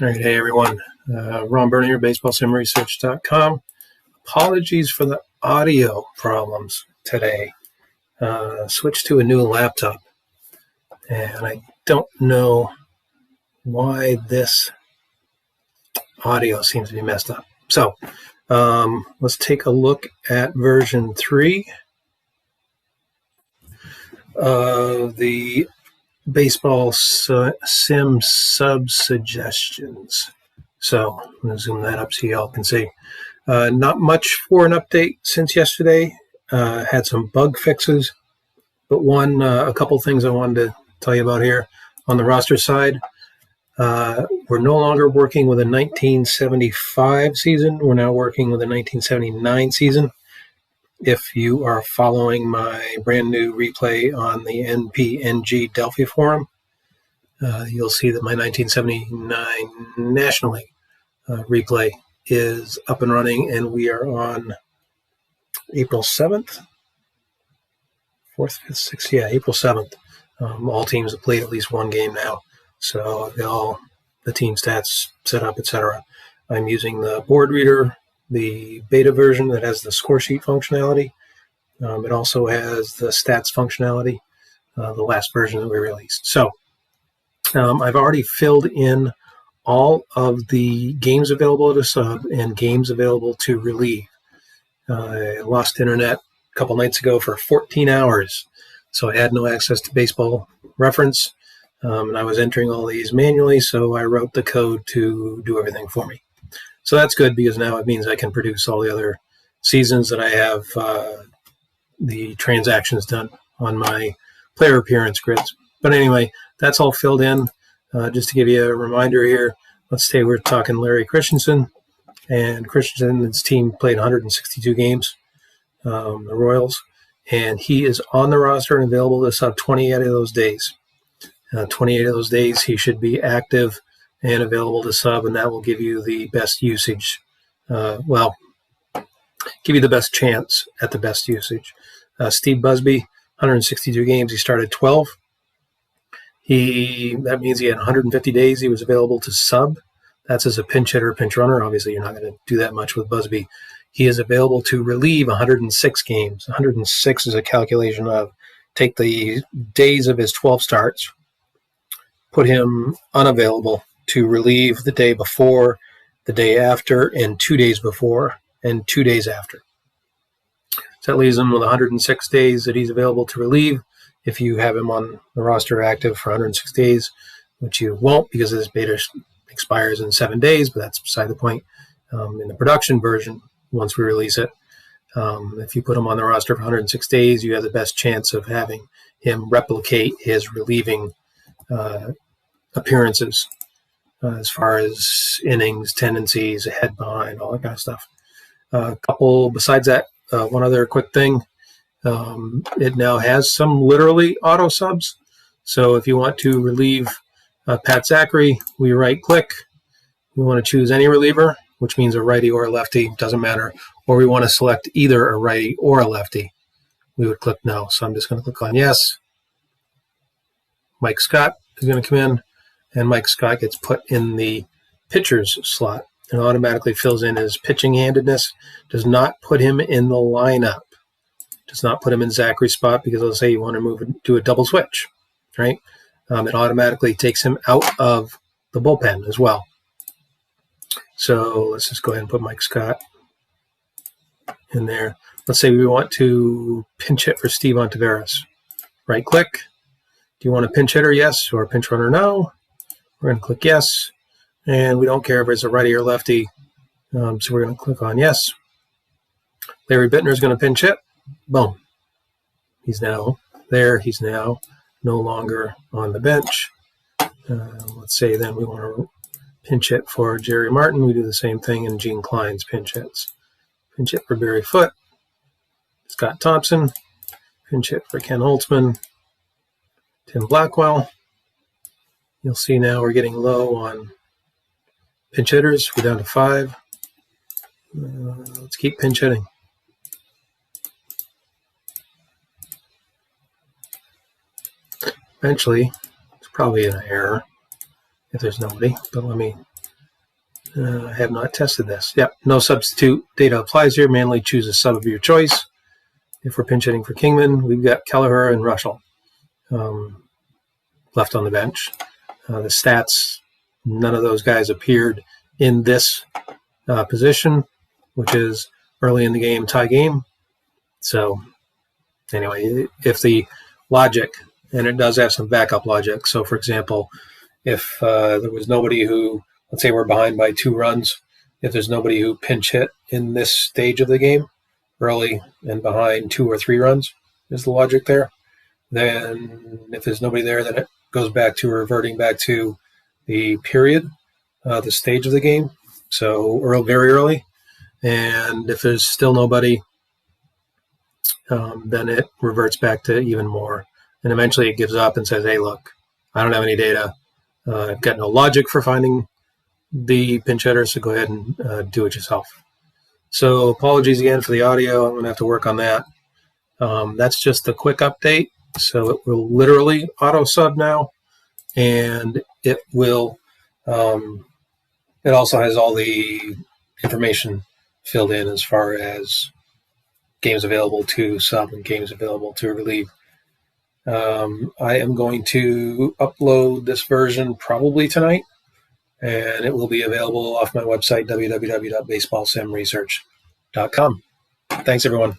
All right, hey everyone. Ron Bernier, BaseballSimResearch.com. Apologies for the audio problems today. Switched to a new laptop, and I don't know why this audio seems to be messed up. So let's take a look at version 3 of the Baseball Sim Sub Suggestions. So I'm going to zoom that up so y'all can see. Not much for an update since yesterday. Had some bug fixes, but a couple things I wanted to tell you about here. On the roster side, we're no longer working with a 1975 season. We're now working with a 1979 season. If you are following my brand new replay on the NPNG Delphi forum, you'll see that my 1979 National League replay is up and running, and we are on April 7th, 4th, 5th, 6th, yeah, April 7th. All teams have played at least one game now, so I've got all the team stats set up, etc. I'm using the board reader, the beta version that has the score sheet functionality. It also has the stats functionality, the last version that we released. So I've already filled in all of the games available to sub and games available to relieve. I lost internet a couple nights ago for 14 hours, so I had no access to Baseball Reference, and I was entering all these manually, so I wrote the code to do everything for me. So that's good, because now it means I can produce all the other seasons that I have the transactions done on my player appearance grids. But anyway, that's all filled in. Just to give you a reminder here, let's say we're talking Larry Christensen, and Christensen and his team played 162 games, the Royals, and he is on the roster and available to sub 28 of those days. 28 of those days he should be active and available to sub, and that will give you the best usage. Give you the best chance at the best usage. Steve Busby, 162 games, he started 12. That means he had 150 days he was available to sub. That's as a pinch hitter, pinch runner. Obviously, you're not going to do that much with Busby. He is available to relieve 106 games. 106 is a calculation of take the days of his 12 starts, put him unavailable to relieve the day before, the day after, and 2 days before, and 2 days after. So that leaves him with 106 days that he's available to relieve. If you have him on the roster active for 106 days, which you won't because this beta expires in 7 days, but that's beside the point. In the production version, once we release it, if you put him on the roster for 106 days, you have the best chance of having him replicate his relieving appearances as far as innings, tendencies, ahead, behind, all that kind of stuff. Besides that, one other quick thing. It now has some literally auto subs. So if you want to relieve Pat Zachary, we right click. We want to choose any reliever, which means a righty or a lefty, doesn't matter. Or we want to select either a righty or a lefty. We would click no. So I'm just going to click on yes. Mike Scott is going to come in, and Mike Scott gets put in the pitcher's slot and automatically fills in his pitching handedness. Does not put him in the lineup. Does not put him in Zachary's spot, because let's say you want to do a double switch, right? It automatically takes him out of the bullpen as well. So let's just go ahead and put Mike Scott in there. Let's say we want to pinch hit for Steve Ontiveros. Right click. Do you want a pinch hitter? Yes. Or a pinch runner? No. We're going to click yes. And we don't care if it's a righty or lefty. So we're going to click on yes. Larry Bittner is going to pinch hit. Boom. He's now there. He's now no longer on the bench. Let's say then we want to pinch hit for Jerry Martin. We do the same thing in Gene Klein's pinch hits. Pinch hit for Barry Foote. Scott Thompson. Pinch hit for Ken Holtzman. Tim Blackwell. You'll see now we're getting low on pinch hitters. We're down to 5. Let's keep pinch hitting. Eventually, it's probably an error if there's nobody, but let me I have not tested this. Yep, no substitute data applies here. Manually choose a sub of your choice. If we're pinch hitting for Kingman, we've got Kelleher and Russell left on the bench. The stats, none of those guys appeared in this position, which is early in the game, tie game. So anyway, if the logic, and it does have some backup logic. So for example, if there was nobody who, let's say we're behind by 2 runs, if there's nobody who pinch hit in this stage of the game, early and behind 2 or 3 runs is the logic there, then if there's nobody there, then it goes back to reverting back to the period, the stage of the game, so very early. And if there's still nobody, then it reverts back to even more. And eventually it gives up and says, hey, look, I don't have any data. I've got no logic for finding the pinch hitter, so go ahead and do it yourself. So apologies again for the audio. I'm going to have to work on that. That's just a quick update. So it will literally auto sub now, and it will. It also has all the information filled in as far as games available to sub and games available to relieve. I am going to upload this version probably tonight, and it will be available off my website, www.baseballsimresearch.com. Thanks, everyone.